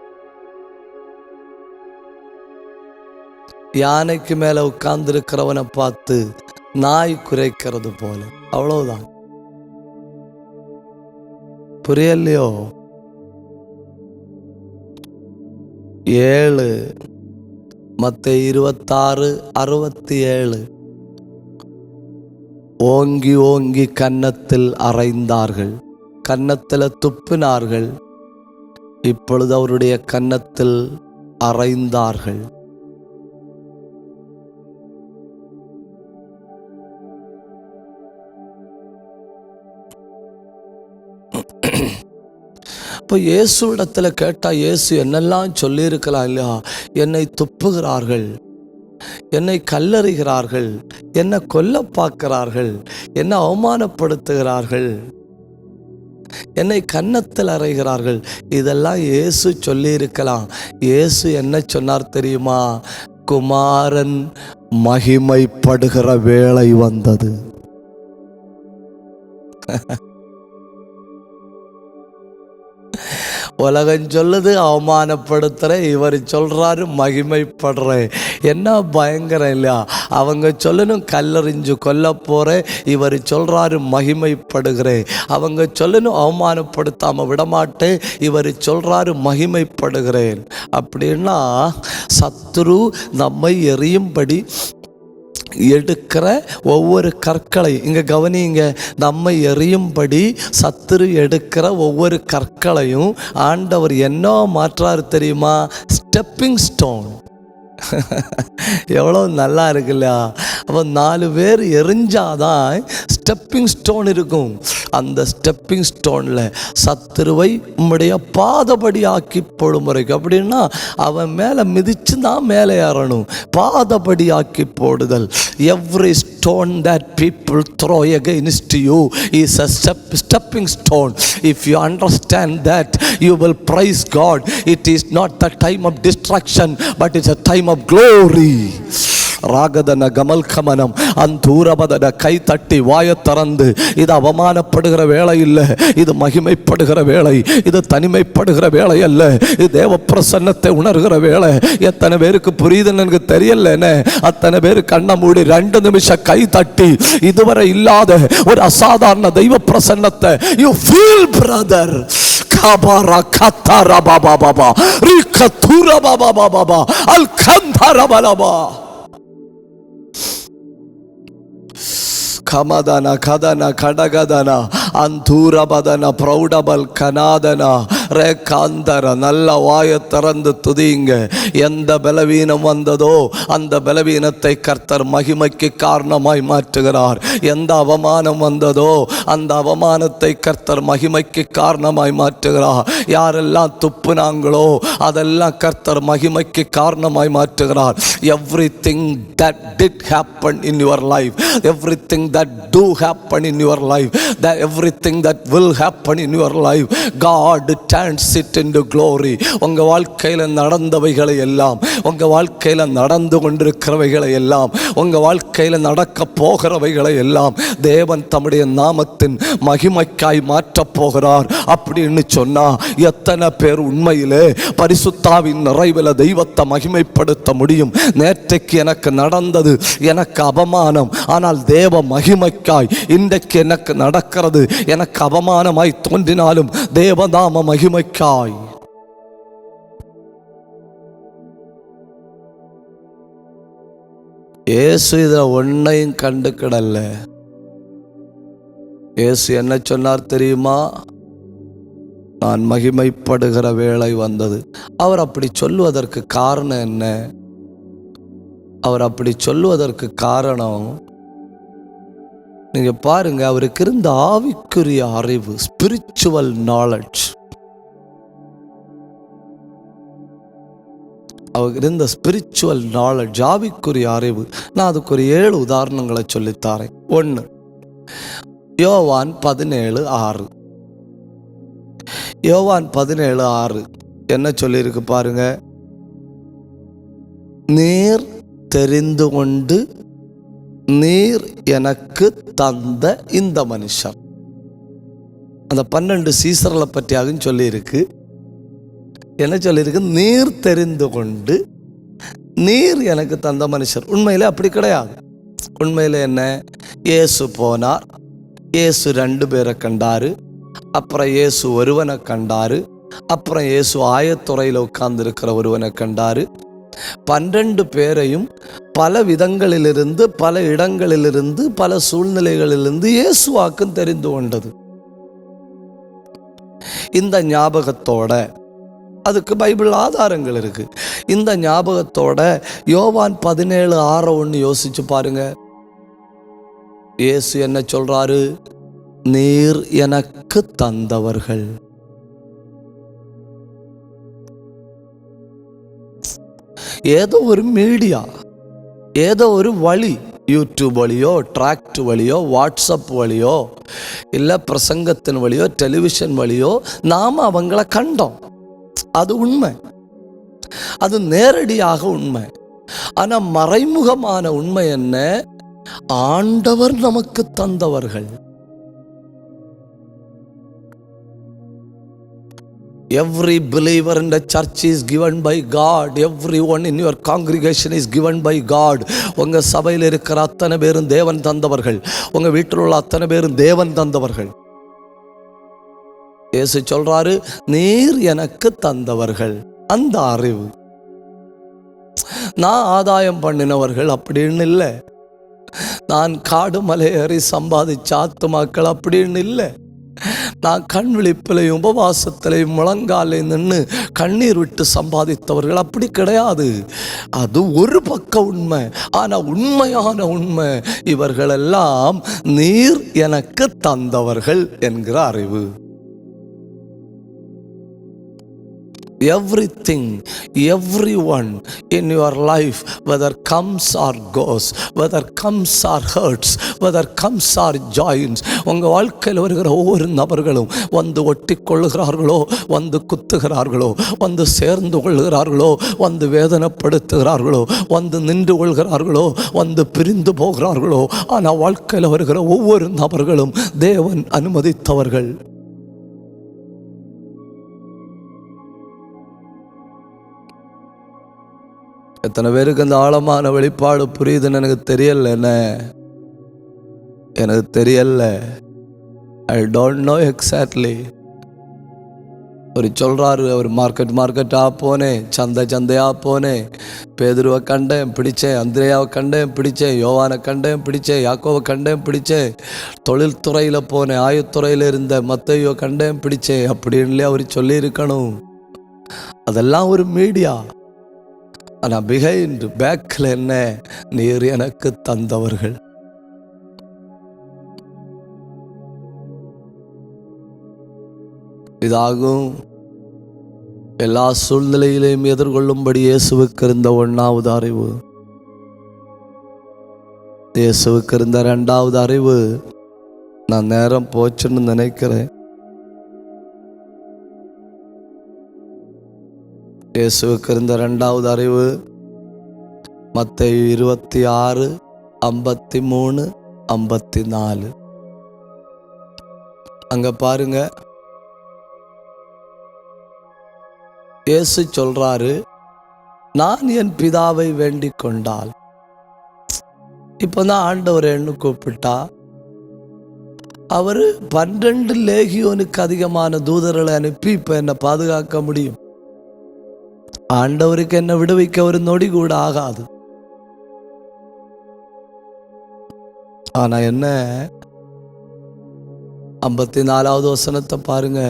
யானைக்கு மேல உட்கார்ந்து இருக்கிறவனை பார்த்து நாய் குறைக்கிறது போல, அவ்வளவுதான். புரியலையோ? 7 மத்தேயு 26:67. ஓங்கி ஓங்கி கன்னத்தில் அறைந்தார்கள், கன்னத்தில் துப்பினார்கள், இப்பொழுது அவருடைய கன்னத்தில் அறைந்தார்கள். இப்போ இயேசு இடத்துல கேட்டால் இயேசு என்னெல்லாம் சொல்லியிருக்கலாம் இல்லையா? என்னை துப்புகிறார்கள், என்னை கல்லறிகிறார்கள், என்னை கொல்ல பார்க்கிறார்கள், என்னை அவமானப்படுத்துகிறார்கள், என்னை கன்னத்தில் அறைகிறார்கள், இதெல்லாம் இயேசு சொல்லியிருக்கலாம். இயேசு என்ன சொன்னார் தெரியுமா? குமாரன் மகிமைப்படுகிற வேளை வந்தது. உலகம் சொல்லுது அவமானப்படுத்துகிறேன், இவர் சொல்கிறாரு மகிமைப்படுறேன். என்ன பயங்கரம் இல்லையா? அவங்க சொல்லணும் கல்லறிஞ்சு கொல்ல போகிறேன், இவர் சொல்கிறாரு மகிமைப்படுகிறேன். அவங்க சொல்லணும் அவமானப்படுத்தாமல் விடமாட்டேன், இவர் சொல்கிறாரு மகிமைப்படுகிறேன். அப்படின்னா சத்துரு நம்மை எரியும்படி எடுக்கிற ஒவ்வொரு கற்களையும் இங்கே கவனிங்க, நம்மை எறியும்படி சத்துரு எடுக்கிற ஒவ்வொரு கற்களையும் ஆண்டவர் என்ன மாற்றாரு தெரியுமா? Stepping stone. எவ்வளோ நல்லா இருக்குல்ல. அப்போ 4 பேர் எரிஞ்சாதான் ஸ்டெப்பிங் ஸ்டோன் இருக்கும். அந்த ஸ்டெப்பிங் ஸ்டோனில் சத்துருவை உம்முடைய பாதபடி ஆக்கி போடும் வரைக்கும். அப்படின்னா அவன் மேலே மிதிச்சு தான் மேலே ஏறணும். பாதபடி ஆக்கி போடுதல். Every stone that people throw against you is a stepping stone. If you understand that, you will praise God. It is not the time of destruction, but it's a time of glory. ராகதன கமல் கமனம் அந்தூரபதன கை தட்டி வாயை திறந்து, இது அவமானப்படுகிற வேலை இல்லை, இது மகிமைப்படுகிற வேலை, இது தனிமைப்படுகிற வேலை அல்ல, இது தேவ பிரசன்னத்தை உணர்கிற வேலை. எத்தனை பேருக்கு புரியுதுன்னு எனக்கு தெரியலன்னு அத்தனை பேர் கண்ணை மூடி 2 நிமிஷம் கை தட்டி இதுவரை இல்லாத ஒரு அசாதாரண தெய்வ பிரசன்னத்தை you feel brother. காபாரா கத்தாரா Baba Baba ரிகத்துரா Baba Baba அல்கந்தாரா Baba கமதன கதன கடகதன அந்தூரபதன பிரௌடபல் கனாதன ரேகாந்தர. நல்ல வாயை திறந்து துதிங்க. எந்த பலவீனம் வந்ததோ அந்த பலவீனத்தை கர்த்தர் மகிமைக்கு காரணமாய் மாற்றுகிறார். எந்த அவமானம் வந்ததோ அந்த அவமானத்தை கர்த்தர் மகிமைக்கு காரணமாய் மாற்றுகிறார். யாரெல்லாம் துப்புனாங்களோ அதெல்லாம் கர்த்தர் மகிமைக்கு காரணமாய் மாற்றுகிறார். Everything that did happen in your life, everything that do happen in your life, that everything that will happen in your life, God turns it into glory. உங்க வாழ்க்கையில நடந்தவைகளை எல்லாம், உங்க வாழ்க்கையில நடந்து கொண்டிருக்கிறவைகளை எல்லாம், உங்க வாழ்க்கையில நடக்க போகிறவைகளை எல்லாம் தேவன் தம்முடைய நாமத்தின் மகிமைக்காய் மாற்றப் போகிறார். அப்படின்னு சொன்னா எத்தனை பேர் உண்மையிலே பரிசுத்தாவின் நிறைவில் தெய்வத்தை மகிமைப்படுத்த முடியும்? நேற்றைக்கு எனக்கு நடந்தது எனக்கு அவமானம், ஆனால் தேவ மகிமைக்காய் இன்றைக்கு எனக்கு நடக்கிறது எனக்கு அவமானமாய் தோன்றினாலும் தேவநாம மகிமைக்காய். இயேசு இதை ஒன்னையும் கண்டுக்கிடல. இயேசு என்ன சொன்னார் தெரியுமா? நான் மகிமைப்படுகிற வேளை வந்தது. அவர் அப்படி சொல்லுவதற்கு காரணம் என்ன? அவர் அப்படி சொல்லுவதற்கு காரணம், நீங்க பாருங்க, அவருக்கு இருந்த ஆவிக்குரிய அறிவு, ஸ்பிரிச்சுவல் நாலேஜ். அவருக்கு இருந்த ஸ்பிரிச்சுவல் நாலேஜ், ஆவிக்குரிய அறிவு. நான் அதுக்கு ஒரு 7 உதாரணங்களை சொல்லித்தாரேன். 1, யோவான் 17:6. யோவான் 17:6 என்ன சொல்லியிருக்கு பாருங்க? நீர் தெரிந்து கொண்டு நீர் எனக்கு தந்த இந்த மனுஷர். அந்த 12 சீசர்களை பற்றியாக சொல்லியிருக்கு. என்ன சொல்லியிருக்கு? நீர் தெரிந்து கொண்டு நீர் எனக்கு தந்த மனுஷர். உண்மையில அப்படி கிடையாது. உண்மையில என்ன? இயேசு போனார், இயேசு 2 பேரை கண்டாரு, அப்புறம் இயேசு ஒருவனை கண்டாரு, அப்புறம் இயேசு ஆயத்துறையில் உட்கார்ந்திருக்கிற ஒருவனை கண்டாரு. 12 பேரையும் பல விதங்களிலிருந்து, பல இடங்களிலிருந்து, பல சூழ்நிலைகளிலிருந்து இயேசுவாக்கும் தெரிந்து கொண்டது. இந்த ஞாபகத்தோட, அதுக்கு பைபிள் ஆதாரங்கள் இருக்கு. இந்த ஞாபகத்தோட யோவான் 17:6 யோசிச்சு பாருங்க. இயேசு என்ன சொல்றாரு? நீர் எனக்கு தந்தவர்கள். ஏதோ ஒரு மீடியா, ஏதோ ஒரு வழி, யூடியூப் வழியோ, டிராக்ட் வழியோ, வாட்ஸ்அப் வழியோ, இல்லை பிரசங்கத்தின் வழியோ, டெலிவிஷன் வழியோ நாம் அவங்கள கண்டோம். அது உண்மை, அது நேரடியாக உண்மை. ஆனால் மறைமுகமான உண்மை என்ன? ஆண்டவர் நமக்கு தந்தவர்கள். Every believer in the church is given by God. Everyone in your congregation is given by God. உங்க சபையில் இருக்கிற அத்தனை பேரும் தேவன் தந்தவர்கள். உங்க வீட்டில் உள்ள அத்தனை பேரும் தேவன் தந்தவர்கள். இயேசு சொல்றாரு, நீர் எனக்கு தந்தவர்கள். அந்த அறிவு நான் ஆதாயம் பண்ணினவர்கள் அப்படின்னு இல்லை. நான் காடு மலை ஏறி சம்பாதிச்ச ஆத்துமாக்கள் அப்படின்னு இல்லை. நான் கண் விழிப்பிலையும் உபவாசத்திலையும் முழங்காலை நின்று கண்ணீர் விட்டு சம்பாதித்தவர்கள் அப்படி கிடையாது. அது ஒரு பக்க உண்மை. ஆனால் உண்மையான உண்மை, இவர்களெல்லாம் நீர் எனக்கு தந்தவர்கள் என்கிற அறிவு. Everything, everyone in your life, whether comes or goes, whether comes or hurts, whether comes or joins, உங்கள் வாழ்க்கையில் வருகிற ஒவ்வொரு நபர்களும் வந்து ஒட்டி கொள்ளுகிறார்களோ, வந்து குத்துகிறார்களோ, வந்து சேர்ந்து கொள்கிறார்களோ, வந்து வேதனைப்படுத்துகிறார்களோ, வந்து நின்று கொள்கிறார்களோ, வந்து பிரிந்து போகிறார்களோ, ஆனால் வாழ்க்கையில் வருகிற ஒவ்வொரு நபர்களும் தேவன் அனுமதித்தவர்கள். எத்தனை பேருக்கு அந்த ஆழமான வெளிப்பாடு புரியுதுன்னு எனக்கு தெரியல. எனக்கு தெரியல. I don't know exactly. ஒரு சொல்கிறாரு, அவர் மார்க்கெட்டாக போனேன், சந்தையாக போனேன், பேதுருவை கண்டேன் பிடிச்சேன், அந்திரேயாவை கண்டேன் பிடிச்சேன், யோவானை கண்டேன் பிடிச்சேன், யாக்கோவை கண்டேன் பிடிச்சேன், தொழில்துறையில் போனேன், ஆயுத்துறையில் இருந்த மத்தேயுவை கண்டேன் பிடிச்சேன் அப்படின்னு அவர் சொல்லியிருக்கணும். அதெல்லாம் ஒரு மீடியா. ஆனால் பிஹைண்ட் பேக்கில் என்ன? நீர் எனக்கு தந்தவர்கள். இதாகும் எல்லா சூழ்நிலையிலையும் எதிர்கொள்ளும்படி இயேசுவுக்கு இருந்த 1வது அறிவு. இயேசுவுக்கு இருந்த 2வது அறிவு, நான் நேரம் போச்சுன்னு நினைக்கிறேன். இயேசுவுக்கு இருந்த 2வது அறிவு மத்தேயு 26, 53, 54. அங்க பாருங்க, இயேசு சொல்றாரு, நான் என் பிதாவை வேண்டிக் கொண்டால். இப்பதான் ஆண்டவர் என்ன கூப்பிட்டா, அவரு 12 லேகியோனுக்கு அதிகமான தூதர்களை அனுப்பி இப்ப என்னை பாதுகாக்க முடியும். ஆண்டவருக்கு என்ன விடுவிக்க ஒரு நொடி கூட ஆகாது. ஆனா என்ன, 54வது வசனத்தை பாருங்க,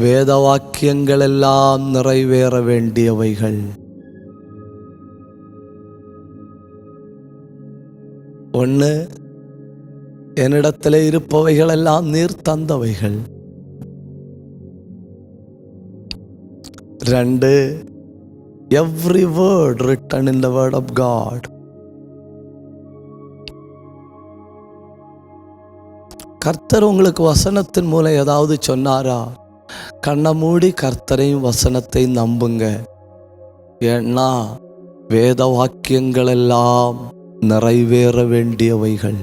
வேத வாக்கியங்கள் எல்லாம் நிறைவேற வேண்டியவைகள். ஒன்று, என்னிடத்தில் இருப்பவைகள் எல்லாம் நீர் தந்தவைகள். 2, every word written in the word of God. கர்த்தர் உங்களுக்கு வசனத்தின் மூலம் ஏதாவது சொன்னாரா? கண்ணை மூடி கர்த்தரையும் வசனத்தையும் நம்புங்க. ஏன்னா வேத வாக்கியங்கள் எல்லாம் நிறைவேற வேண்டியவைகள்.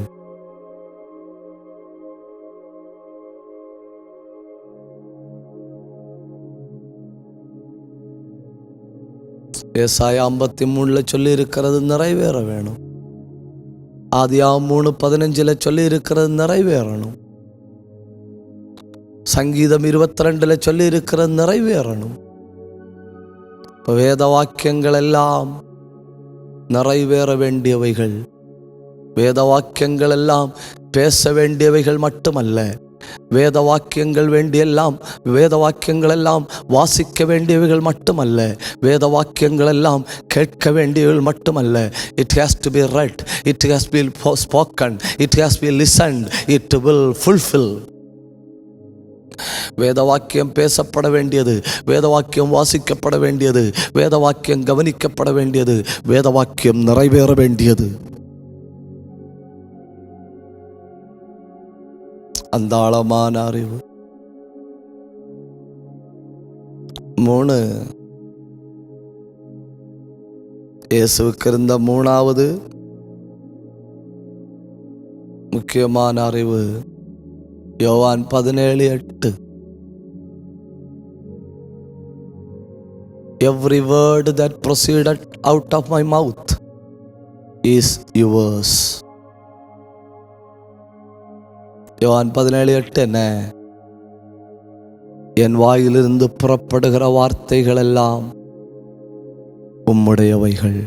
ஏசாயா 53 சொல்லி இருக்கிறது நிறைவேற வேணும். ஆதியாகமம் 3:15 சொல்லி இருக்கிறது நிறைவேறணும். சங்கீதம் 22 சொல்லி இருக்கிறது நிறைவேறணும். வேத வாக்கியங்கள் எல்லாம் நிறைவேற வேண்டியவைகள். வேத வாக்கியங்கள் எல்லாம் பேச வேண்டியவைகள் மட்டுமல்ல, வேத வாக்கியங்கள் எல்லாம் வாசிக்க வேண்டியவைகள் மட்டுமல்ல, வேத வாக்கியங்கள் எல்லாம் கேட்க வேண்டியவைகள் மட்டுமல்ல. It has to be read, it has to be spoken, it has to be listened, it will fulfill. வேத வாக்கியம் பேசப்பட வேண்டியது, வேத வாக்கியம் வாசிக்கப்பட வேண்டியது, வேத வாக்கியம் கவனிக்கப்பட வேண்டியது, வேத வாக்கியம் நிறைவேற வேண்டியது. அந்த ஆழமான அறிவு. 3, இயேசுவுக்கு இருந்த 3வது முக்கியமான அறிவு, யோவான் 17:8. Every word that proceeded out of my mouth is yours. யோவான் 17:8 என்ன? என் வாயிலிருந்து புறப்படுகிற வார்த்தைகள் எல்லாம் உம்முடையவைகள்.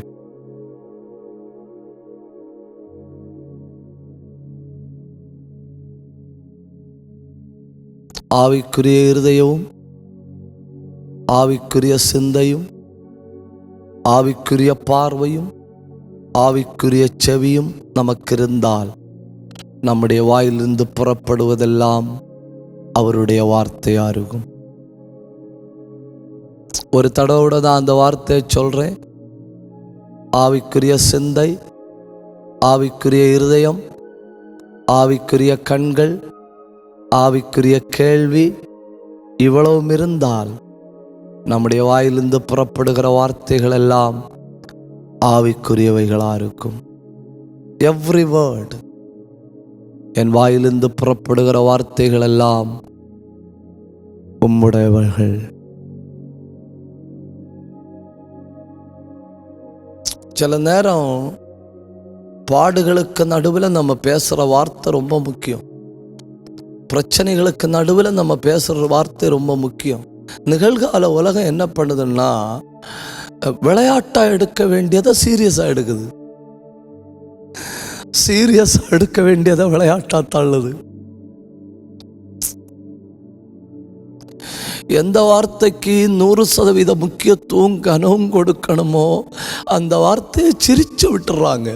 ஆவிக்குரிய இருதயமும் ஆவிக்குரிய சிந்தையும் ஆவிக்குரிய பார்வையும் ஆவிக்குரிய செவியும் நமக்கு இருந்தால் நம்முடைய வாயிலிருந்து புறப்படுவதெல்லாம் அவருடைய வார்த்தையா இருக்கும். ஒரு தடவோட தான் அந்த வார்த்தையை சொல்றேன். ஆவிக்குரிய சிந்தை, ஆவிக்குரிய இருதயம், ஆவிக்குரிய கண்கள், ஆவிக்குரிய கேள்வி இவ்வளவும் இருந்தால் நம்முடைய வாயிலிருந்து புறப்படுகிற வார்த்தைகள் எல்லாம் ஆவிக்குரியவைகளா இருக்கும். எவ்ரி வேர்ட், என் வாயிலிருந்து புறப்படுகிற வார்த்தைகள் எல்லாம் உம்முடையவர்கள். சில நேரம் பாடுகளுக்கு நடுவில் நம்ம பேசுகிற வார்த்தை ரொம்ப முக்கியம். பிரச்சனைகளுக்கு நடுவில் நம்ம பேசுகிற வார்த்தை ரொம்ப முக்கியம். நிகழ்கால உலகம் என்ன பண்ணுதுன்னா, விளையாட்டாக எடுக்க வேண்டியதை சீரியஸாக எடுக்குது, சீரியஸாக எடுக்க வேண்டியதை விளையாட்டாக தள்ளுது. எந்த வார்த்தைக்கு 100% முக்கியத்துவம் கனவும் கொடுக்கணுமோ அந்த வார்த்தையை சிரிச்சு விட்டுறாங்க.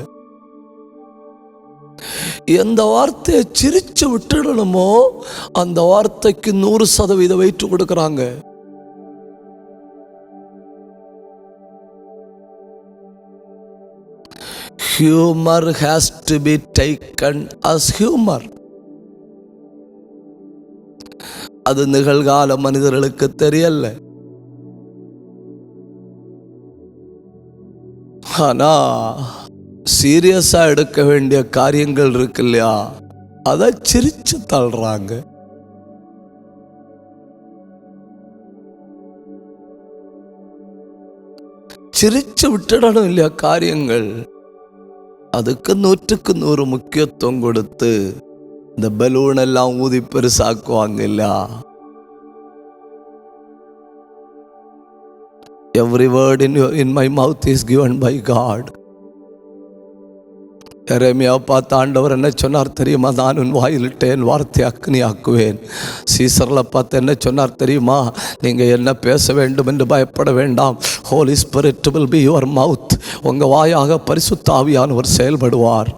எந்த வார்த்தையை சிரிச்சு விட்டுடணுமோ அந்த வார்த்தைக்கு 100% வெயிட் கொடுக்கறாங்க. Humor has to be taken as humor. அது நிகழ்கால மனிதர்களுக்கு தெரியல. ஆனா சீரியஸா எடுக்க வேண்டிய காரியங்கள் இருக்கு இல்லையா, அதை சிரிச்சு தள்ளுறாங்க. சிரிச்சு விட்டுடணும் இல்லையா காரியங்கள், அதுக்கு 100க்கு 100 முக்கியத்துவம் கொடுத்து இந்த பலூன் எல்லாம் ஊதி பெருசாக்குவாங்க இல்லையா. Every word in my mouth is given by God. எரேமியாவை பார்த்து ஆண்டவர் என்ன சொன்னார் தெரியுமா? நான் உன் வாயிலிட்டேன், என் வார்த்தை அக்னி ஆக்குவேன். சீசர்ல பார்த்து என்ன சொன்னார் தெரியுமா? நீங்கள் என்ன பேச வேண்டும் என்று பயப்பட வேண்டாம். Holy Spirit will be your mouth. உங்கள் வாயாக பரிசுத்த ஆவியானவர் செயல்படுவார்.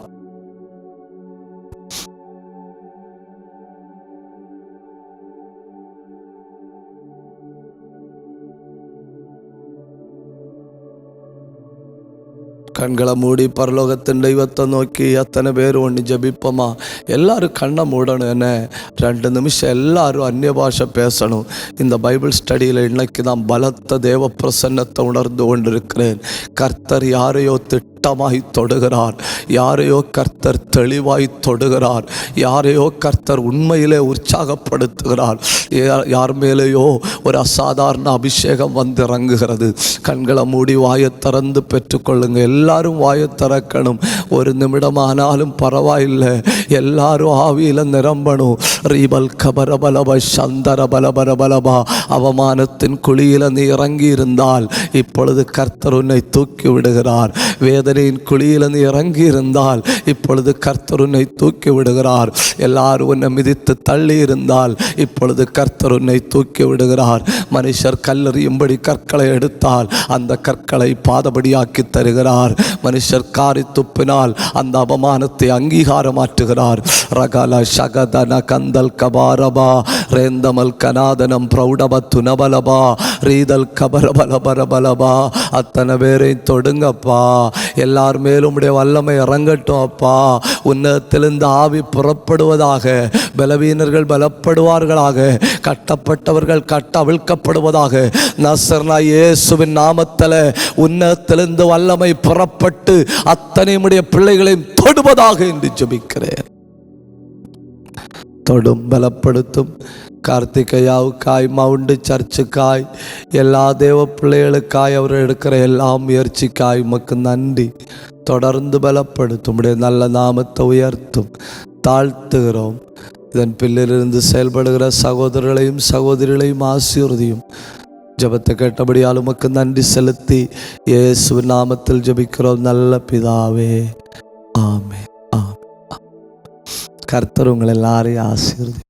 கண்களை மூடி பரலோகத்தின் தெய்வத்தை நோக்கி அத்தனை பேர் ஒன்று ஜெபிப்போமா? எல்லாரும் கண்ணை மூடணும். என்ன 2 நிமிஷம் எல்லாரும் அந்நிய பாஷை பேசணும். இந்த பைபிள் ஸ்டடியில் இன்னைக்கு நான் பலத்த தேவ பிரசன்னத்தை உணர்ந்து கொண்டிருக்கிறேன். கர்த்தர் யாரையோ திட்டமாய் தொடுகிறார், யாரையோ கர்த்தர் தெளிவாய் தொடுகிறார், யாரையோ கர்த்தர் உண்மையிலே உற்சாகப்படுத்துகிறார், யார் மேலேயோ ஒரு அசாதாரண அபிஷேகம் வந்து இறங்குகிறது. கண்களை மூடி வாயை திறந்து பெற்றுக்கொள்ளுங்க. எல்லாரும் வாயை திறக்கணும். 1 நிமிடமானாலும் பரவாயில்லை. எல்லாரும் ஆவியில நிரம்பணும். ரீபல் கபரபலப சந்தர பலபரபலபா. அவமானத்தின் குழியில நீ இறங்கி இருந்தால் இப்பொழுது கர்த்தர் உன்னை தூக்கி விடுகிறார். வேதனையின் குழியில நீ இறங்கி இருந்தால் இப்பொழுது கர்த்தர் உன்னை தூக்கி விடுகிறார். எல்லாரும் உன்னை மிதித்து தள்ளி இருந்தால் இப்பொழுது கர்த்தர் உன்னை தூக்கி விடுகிறார். மனுஷர் கல்லெறியும்படி கற்களை எடுத்தால் அந்த கற்களை பாதபடியாக்கி தருகிறார். மனுஷர் காரி துப்பினால் அந்த அவமானத்தை அங்கீகாரமாற்றுகிறார். ரகல சகதன கந்தல் கபாரபா ரேந்தமல் கனாதனம் பிரௌடபத்து நபலபா ரீதல் கபரபலபரபலபா. அத்தனை பேரையும் தொடுங்கப்பா. எல்லார் மேலும் உடைய வல்லமை இறங்கட்டும் அப்பா. உன்னதத்திலிருந்து ஆவி புறப்படுவதாக. பலவீனர்கள் பலப்படுவார்களாக, கட்டப்பட்டவர்கள் கட்டவிழ்க்கப்படுவதாக. நசரேனாகிய இயேசுவின் நாமத்தில் உன்னதத்திலிருந்து வல்லமை புறப்பட்டு அத்தனை உடைய பிள்ளைகளையும் தொடுவதாக என்று ஜெபிக்கிறேன். தொடும், பலப்படுத்தும். கார்த்திகையாவுக்காய், மவுண்டு சர்ச்சுக்காய், எல்லா தேவ பிள்ளைகளுக்காய், அவர் எடுக்கிற எல்லா முயற்சிக்காய் உமக்கு நன்றி. தொடர்ந்து பலப்படுத்தும். உடைய நல்ல நாமத்தை உயர்த்தும். தாழ்த்துகிறோம். இதன் பிள்ளையிலிருந்து செயல்படுகிற சகோதரர்களையும் சகோதரிகளையும் ஆசீர்வதியும். ஜெபத்தை கேட்டபடியால் உமக்கு நன்றி செலுத்தி இயேசுவின் நாமத்தில் ஜெபிக்கிறோம் நல்ல பிதாவே. ஆமென். ஆமென். கர்த்தர் உங்களை எல்லாரையும் ஆசீர்வதி.